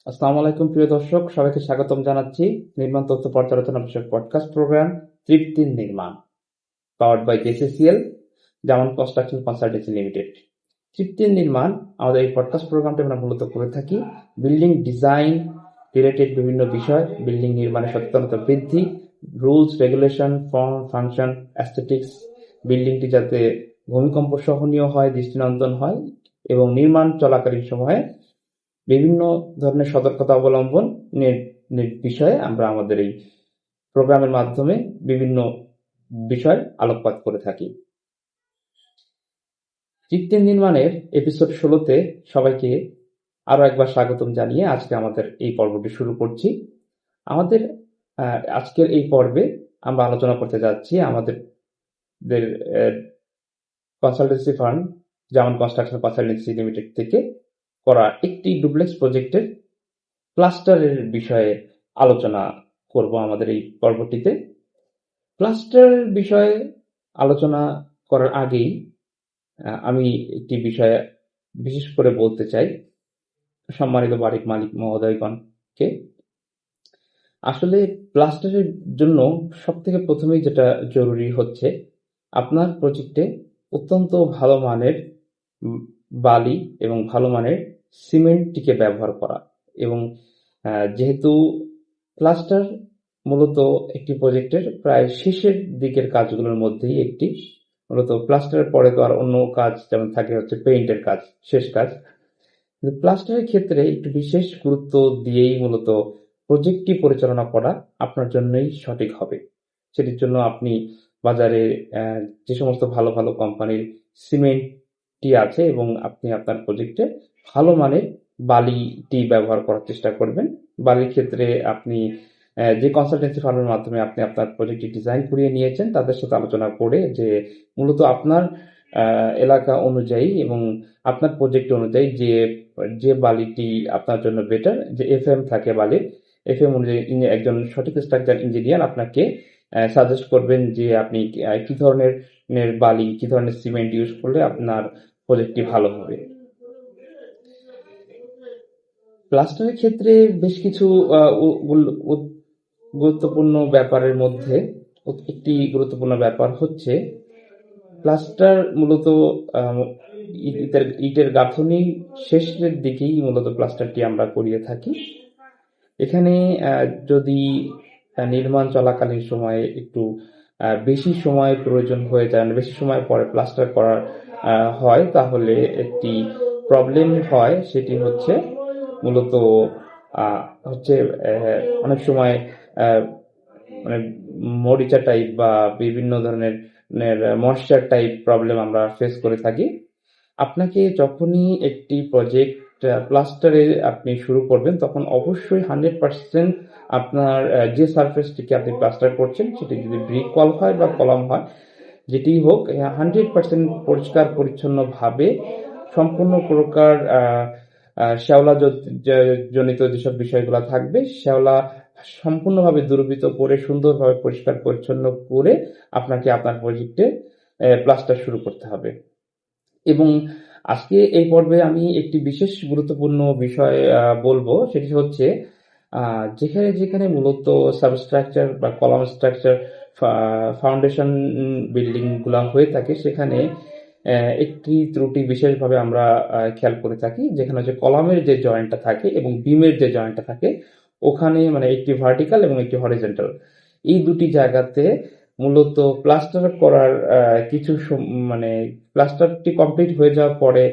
আসসালামু আলাইকুম প্রিয় দর্শক, সবাইকে স্বাগতম জানাচ্ছি নির্মাণ তথ্য পর্যালোচনা বিষয়ক পডকাস্ট প্রোগ্রাম তৃপ্তির নির্মাণ, powered by JCCL, Zaman construction consultancy limited. তৃপ্তির নির্মাণ আমাদের এই পডকাস্ট প্রোগ্রামটি আমরা মূলত করে থাকি বিল্ডিং ডিজাইন রিলেটেড বিভিন্ন বিষয়, বিল্ডিং নির্মাণের সচেতনতা বৃদ্ধি, rules regulation, form function, aesthetics, বিল্ডিংটি যাতে ভূমিকম্প সহনীয় হয়, দৃষ্টিনন্দন হয় এবং নির্মাণ চলাকালীন সময়ে বিভিন্ন ধরনের সতর্কতা অবলম্বন বিষয়ে আমরা আমাদের এই প্রোগ্রামের মাধ্যমে বিভিন্ন বিষয় আলোকপাত করে থাকি। তৃপ্তির নির্মাণের এপিসোড 16-তে সবাইকে আরো একবার স্বাগতম জানিয়ে আজকে আমাদের এই পর্বটি শুরু করছি। আমাদের আজকের এই পর্বে আমরা আলোচনা করতে যাচ্ছি আমাদের কনসালটেন্সি ফার্ম জামান কনস্ট্রাকশন কনসালটেন্সি লিমিটেড থেকে করা একটি ডুপ্লেক্স প্রজেক্টের প্লাস্টারের বিষয়ে আলোচনা করব আমাদের এই পর্বটিতে। প্লাস্টার বিষয়ে আলোচনা করার আগেই আমি একটি বিষয়ে বিশেষ করে বলতে চাই সম্মানিত বাড়ির মালিক মহোদয়গণকে। আসলে প্লাস্টারের জন্য সব থেকে প্রথমেই যেটা জরুরি হচ্ছে আপনার প্রজেক্টে অত্যন্ত ভালো মানের বালি এবং ভালো মানের সিমেন্টটিকে ব্যবহার করা। এবং যেহেতু প্লাস্টার মূলত একটি প্রজেক্টের প্রায় শেষের দিকের কাজগুলোর মধ্যেই একটি, মূলত প্লাস্টারের পরে তো আর অন্য কাজ যেমন থাকে হচ্ছে পেইন্টের কাজ, শেষ কাজ। কিন্তু প্লাস্টারের ক্ষেত্রে একটু বিশেষ গুরুত্ব দিয়েই মূলত প্রজেক্টটি পরিচালনা করা আপনার জন্যই সঠিক হবে। সেটির জন্য আপনি বাজারে যে সমস্ত ভালো ভালো কোম্পানির সিমেন্টটি আছে এবং আপনি আপনার প্রজেক্টে ভালো মানের বালিটি ব্যবহার করার চেষ্টা করবেন। বালির ক্ষেত্রে আপনি যে কনসালটেন্সি ফার্মের মাধ্যমে আপনি আপনার প্রজেক্টটি ডিজাইন করিয়ে নিয়েছেন তাদের সাথে আলোচনা করে যে মূলত আপনার এলাকা অনুযায়ী এবং আপনার প্রজেক্ট অনুযায়ী যে বালিটি আপনার জন্য বেটার, যে এফএম থাকে বালির, এফএম অনুযায়ী একজন সঠিক স্ট্রাকচার ইঞ্জিনিয়ার আপনাকে সাজেস্ট করবেন যে আপনি কি ধরনের বালি, কি ধরনের সিমেন্ট ইউজ করলে আপনার প্রজেক্টটি ভালো হবে। প্লাস্টারের ক্ষেত্রে বেশ কিছু গুরুত্বপূর্ণ ব্যাপারের মধ্যে একটি গুরুত্বপূর্ণ ব্যাপার হচ্ছে প্লাস্টার মূলত ইটের গাঁথনি শেষের দিকেই মূলত প্লাস্টারটি আমরা করিয়ে থাকি। এখানে যদি নির্মাণ চলাকালীন সময়ে একটু বেশি সময় প্রয়োজন হয়ে যায়, বেশি সময় পরে প্লাস্টার করা হয়, তাহলে একটি প্রবলেম হয়। সেটি হচ্ছে মূলত হচ্ছে অনেক সময় মানে মরিচা টাইপ বা বিভিন্ন ধরনের ময়েশ্চার টাইপ প্রবলেম আমরা ফেস করে থাকি। আপনাকে যখনই একটি প্রজেক্ট প্লাস্টারে আপনি শুরু করবেন তখন অবশ্যই 100% আপনার যে সারফেসটিকে আপনি প্লাস্টার করছেন সেটি যদি ব্রিক ওয়াল হয় বা কলাম হয়, যেটি হোক, 100% পরিষ্কার পরিচ্ছন্ন ভাবে সম্পূর্ণ প্রকার শ্যাওলা জনিত যেসব বিষয়গুলো থাকবে শ্যাওলা সম্পূর্ণভাবে দূরীভূত করে সুন্দরভাবে পরিষ্কার পরিচ্ছন্ন করে আপনাকে আপনার প্রজেক্টে প্লাস্টার শুরু করতে হবে। এবং আজকে এই পর্বে আমি একটি বিশেষ গুরুত্বপূর্ণ বিষয় বলবো, সেটি হচ্ছে যেখানে যেখানে মূলত সাবস্ট্রাকচার বা কলাম স্ট্রাকচার ফাউন্ডেশন বিল্ডিং গুলা হয়ে থাকে সেখানে একটি ত্রুটি বিশেষভাবে আমরা খেয়াল করে থাকি, যেখানে হচ্ছে কলামের যে জয়েন্টটা থাকে এবং বিমের যে জয়েন্টটা থাকে ওখানে মানে একটি ভার্টিক্যাল এবং একটি হরিজন্টাল, এই দুটি জায়গাতে মূলত প্লাস্টার করার কিছু মানে প্লাস্টারটি কমপ্লিট হয়ে যাওয়ার পরে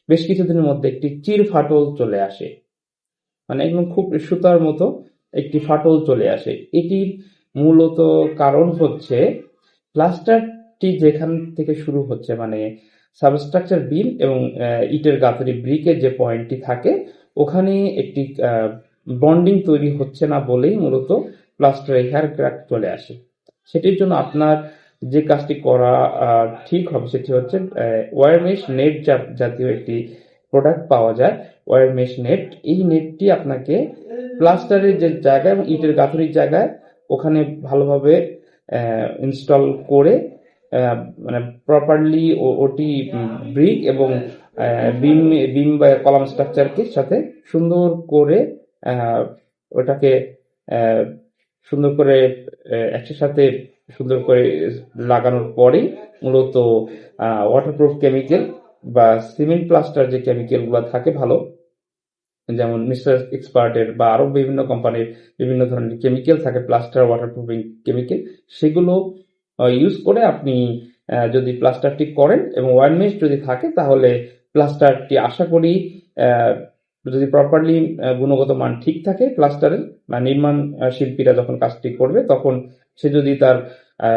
বেশ কিছুদিনের মধ্যে একটি চির ফাটল চলে আসে, মানে একদম খুব সুতার মতো একটি ফাটল চলে আসে। এটির মূলত কারণ হচ্ছে প্লাস্টারটি যেখান থেকে শুরু হচ্ছে, মানে সাবস্ট্রাকচার বিম এবং ইটের গাঁথনি ব্রিকের যে পয়েন্টটি থাকে ওখানে একটি বন্ডিং তৈরি হচ্ছে না বলেই মূলত প্লাস্টারে হেয়ার ক্র্যাক চলে আসে। সেটির জন্য আপনার যে কাজটি করা ঠিক হবে সেটি হচ্ছে ওয়্যার মেশ নেট জাতীয় একটি প্রোডাক্ট পাওয়া যায়, ওয়্যার মেশ নেট। এই নেটটি আপনাকে প্লাস্টারের যে জায়গায় এবং ইটের গাঁথনির জায়গায় ওখানে ভালোভাবে ইনস্টল করে মানে প্রপারলি ওটি ব্রিক এবং বিম বা কলাম স্ট্রাকচারকে সাথে সুন্দর করে আহ, ওটাকে আহ, সুন্দর করে একসাথে সাথে সুন্দর করে লাগানোর পরে মূলত ওয়াটারপ্রুফ কেমিক্যাল বা সিমেন্ট প্লাস্টার যে কেমিক্যাল গুলো থাকে ভালো, যেমন মিস্টার এক্সপার্টের বা আরো বিভিন্ন কোম্পানির বিভিন্ন ধরনের কেমিক্যাল থাকে প্লাস্টার ওয়াটারপ্রুফিং কেমিক্যাল, সেগুলো ইউজ করে আপনি যদি প্লাস্টারটি করেন এবং ওয়ারমেশ যদি থাকে তাহলে প্লাস্টারটি আশা করি আহ, যদি প্রপারলি গুণগত মান ঠিক থাকে প্লাস্টারের বা নির্মাণ শিল্পীরা যখন কাজটি করবে তখন সে যদি তার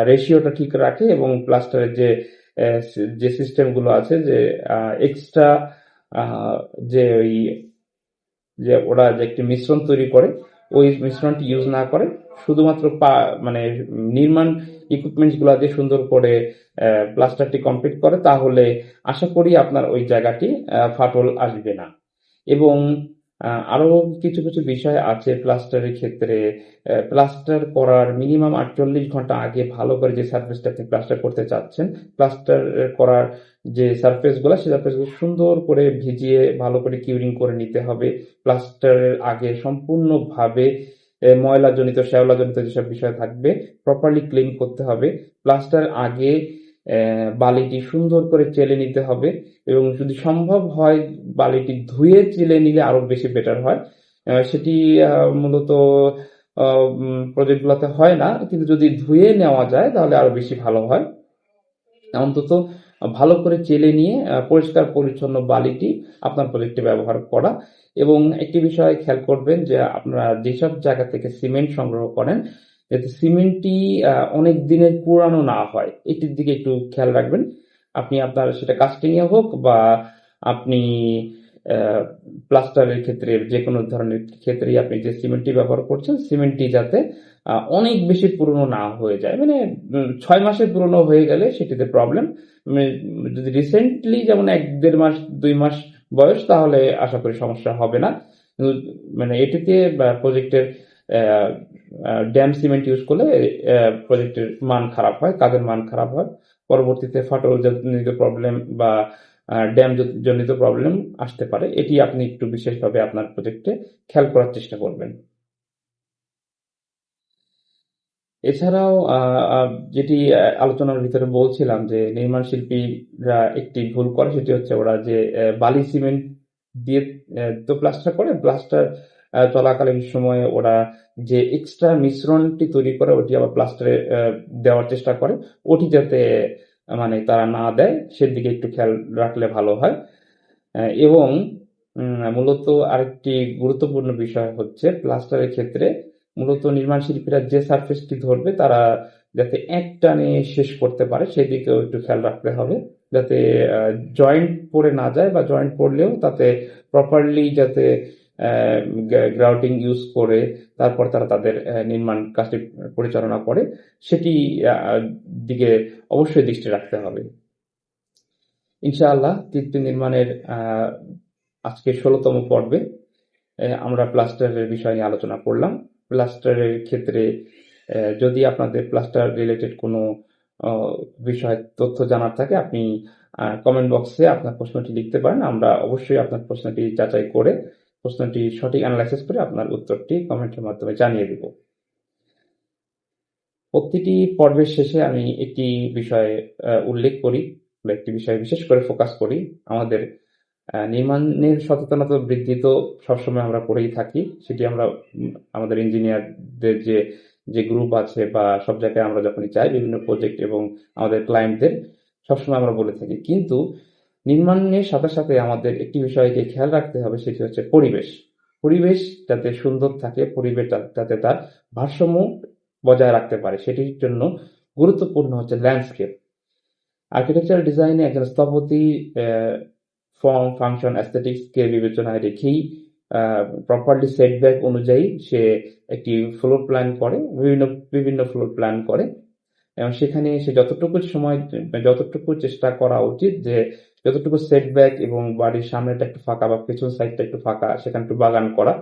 রেশিওটা ঠিক রাখে এবং প্লাস্টারের যে সিস্টেম গুলো আছে, যে এক্সট্রা যে ওই যে ওরা যে একটি মিশ্রণ তৈরি করে ওই মিশ্রণটি ইউজ না করে শুধুমাত্র মানে নির্মাণ ইকুইপমেন্টস গুলা দিয়ে সুন্দর করে প্লাস্টারটি কমপ্লিট করে তাহলে আশা করি আপনার ওই জায়গাটি ফাটল আসবে না। এবং আরো কিছু কিছু বিষয় আছে প্লাস্টারের ক্ষেত্রে। প্লাস্টার করার মিনিমাম 48 ঘন্টা আগে ভালো করে যে সার্ফেসটা আপনি প্লাস্টার করতে চাচ্ছেন, প্লাস্টার করার যে সারফেস গুলা সেই সারফেস গুলো সুন্দর করে ভিজিয়ে ভালো করে কিউরিং করে নিতে হবে। প্লাস্টারের আগে সম্পূর্ণভাবে ময়লা জনিত শ্যাওলা জনিত যেসব বিষয় থাকবে প্রপারলি ক্লিন করতে হবে। প্লাস্টার আগে বালিটি সুন্দর করে চেলে নিতে হবে এবং যদি সম্ভব হয় বালিটি ধুয়ে চেলে নিলে আরো বেশি বেটার হয়। সেটি মূলত প্রজেক্ট গুলোতে হয় না, কিন্তু যদি ধুয়ে নেওয়া যায় তাহলে আরো বেশি ভালো হয়। অন্তত ভালো করে চেলে নিয়ে পরিষ্কার পরিচ্ছন্ন বালিটি আপনার প্রজেক্টে ব্যবহার করা। এবং একটি বিষয় খেয়াল করবেন যে আপনারা যেসব জায়গা থেকে সিমেন্ট সংগ্রহ করেন যাতে সিমেন্টটি অনেক দিনের পুরানো না হয় এটির দিকে একটু খেয়াল রাখবেন। আপনি আপনার সেটা কাস্টিং এ হোক বা আপনি প্লাস্টারের ক্ষেত্রে যে কোনো ধরনের ক্ষেত্রেই আপনি যে সিমেন্টটি ব্যবহার করছেন সিমেন্টটি যাতে অনেক বেশি পুরনো না হয়ে যায়, মানে 6 মাসের পুরনো হয়ে গেলে সেটিতে প্রবলেম। যদি রিসেন্টলি যেমন 1-1.5 মাস 2 মাস বয়স তাহলে আশা করি সমস্যা হবে না। কিন্তু মানে এটিতে প্রজেক্টের ড্যাম সিমেন্ট ইউজ করলে প্রজেক্টের মান খারাপ হয়, কাজের মান খারাপ হয়, পরবর্তীতে ফাটল জনিত প্রবলেম বা ড্যাম জনিত প্রবলেম আসতে পারে। এটি আপনি একটু বিশেষভাবে আপনার প্রজেক্টে খেয়াল করার চেষ্টা করবেন। এছাড়াও যেটি আলোচনার ভিতরে বলছিলাম যে নির্মাণ শিল্পীরা একটি ভুল করে সেটি হচ্ছে ওরা যে বালি সিমেন্ট দিয়ে তো প্লাস্টার করে, প্লাস্টার চলাকালীন সময়ে ওরা যে এক্সট্রা মিশ্রণটি তৈরি করে ওটি আবার প্লাস্টারে দেওয়ার চেষ্টা করে, ওটি যাতে মানে তারা না দেয় সেদিকে একটু খেয়াল রাখলে ভালো হয়। এবং মূলত আরেকটি গুরুত্বপূর্ণ বিষয় হচ্ছে প্লাস্টারের ক্ষেত্রে মূলত নির্মাণ শিল্পীরা যে সারফেসটি ধরবে তারা যাতে এক টানে শেষ করতে পারে সেদিকেও একটু খেয়াল রাখতে হবে, যাতে জয়েন্ট পড়ে না যায় বা জয়েন্ট পড়লেও তাতে প্রপারলি যাতে গ্রাউটিং ইউজ করে তারপর তারা তাদের নির্মাণ কাজটি পরিচালনা করে সেটি দিকে অবশ্যই দৃষ্টি রাখতে হবে। ইনশাআল্লাহ কৃত্রিম নির্মাণের আজকে 16তম পর্বে আমরা প্লাস্টারের বিষয় নিয়ে আলোচনা করলাম। প্লাস্টারের ক্ষেত্রে যদি আপনাদের প্লাস্টার রিলেটেড কোনো বিষয় তথ্য জানার থাকে আপনি কমেন্ট বক্সে আপনার প্রশ্নটি লিখতে পারেন, আমরা অবশ্যই আপনার প্রশ্নটি যাচাই করে প্রশ্নটি সঠিক অ্যানালাইসিস করে আপনার উত্তরটি কমেন্টের মাধ্যমে জানিয়ে দেব। প্রতিটি পর্বের শেষে আমি একটি বিষয় উল্লেখ করি বা একটি বিষয় বিশেষ করে ফোকাস করি। আমাদের নির্মাণের সচেতনতা বৃদ্ধি তো সবসময় আমরা করেই থাকি, সেটি আমরা আমাদের ইঞ্জিনিয়ারদের যে গ্রুপ আছে বা সব জায়গায় আমরা যখনই চাই বিভিন্ন প্রজেক্ট এবং আমাদের ক্লায়েন্টদের সবসময় আমরা বলে থাকি, কিন্তু নির্মাণের সাথে সাথে আমাদের একটি বিষয়কে খেয়াল রাখতে হবে সেটি হচ্ছে পরিবেশ। পরিবেশ যাতে সুন্দর থাকে, পরিবেশ যাতে তার ভারসাম্য বজায় রাখতে পারে সেটির জন্য গুরুত্বপূর্ণ হচ্ছে ল্যান্ডস্কেপ। আর্কিটেকচারাল ডিজাইনে একজন স্থপতি ফর্ম ফাংশন অ্যাস্থেটিক্স কে বিবেচনায় রেখেই প্রপারলি সেটব্যাক অনুযায়ী সে একটি ফ্লোর প্ল্যান করে, বিভিন্ন বিভিন্ন ফ্লোর প্ল্যান করে এবং সেখানে সে যতটুকু চেষ্টা করা উচিত যে যতটুকু সেটব্যাক এবং বাড়ির সামনেটা একটু ফাঁকা বা পেছন সাইডটা একটু ফাঁকা সেখানে একটু বাগান করা,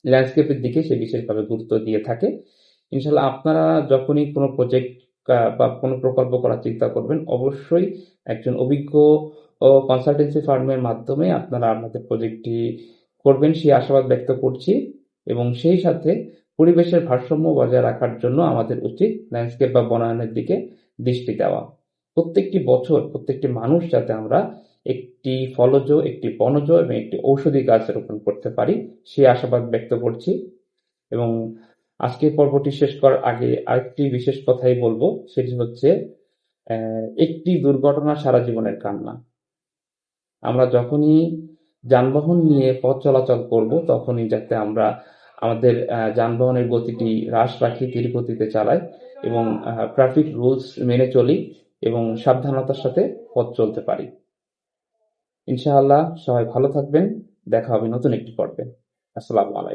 ল্যান্ডস্কেপের দিকে সে বিশেষভাবে গুরুত্ব দিয়ে থাকে। ইনশাল্লাহ আপনারা যখনই কোনো প্রজেক্ট বা কোনো প্রকল্প করার চিন্তা করবেন অবশ্যই একজন অভিজ্ঞ ও কনসালটেন্সি ফার্মের মাধ্যমে আপনারা আপনাদের প্রজেক্টটি করবেন সেই আশাবাদ ব্যক্ত করছি এবং সেই সাথে পরিবেশের ভারসাম্য বজায় রাখার জন্য আমাদের উচিত ল্যান্ডস্কেপ বা বনায়নের দিকে দৃষ্টি দেওয়া। প্রত্যেকটি বছর প্রত্যেকটি মানুষ যাতে আমরা একটি ফলজ, একটি বনজ এবং একটি ঔষধি গাছ রোপণ করতে পারি সেই আশাবাদ ব্যক্ত করছি এবং আজকের পর্বটি শেষ করার আগে আরেকটি বিশেষ কথাই বলবো, সেটি হচ্ছে একটি দুর্ঘটনা সারা জীবনের কান্না। আমরা যখনই যানবাহন নিয়ে পথ চলাচল করব তখনই যাতে আমরা আমাদের যানবাহনের গতিটি হ্রাস রাখি, ধীর গতিতে চালাই এবং ট্রাফিক রুলস মেনে চলি এবং সাবধানতার সাথে পথ চলতে পারি। ইনশাআল্লাহ সবাই ভালো থাকবেন। দেখা হবে নতুন একটি পর্বে। আসসালামু আলাইকুম।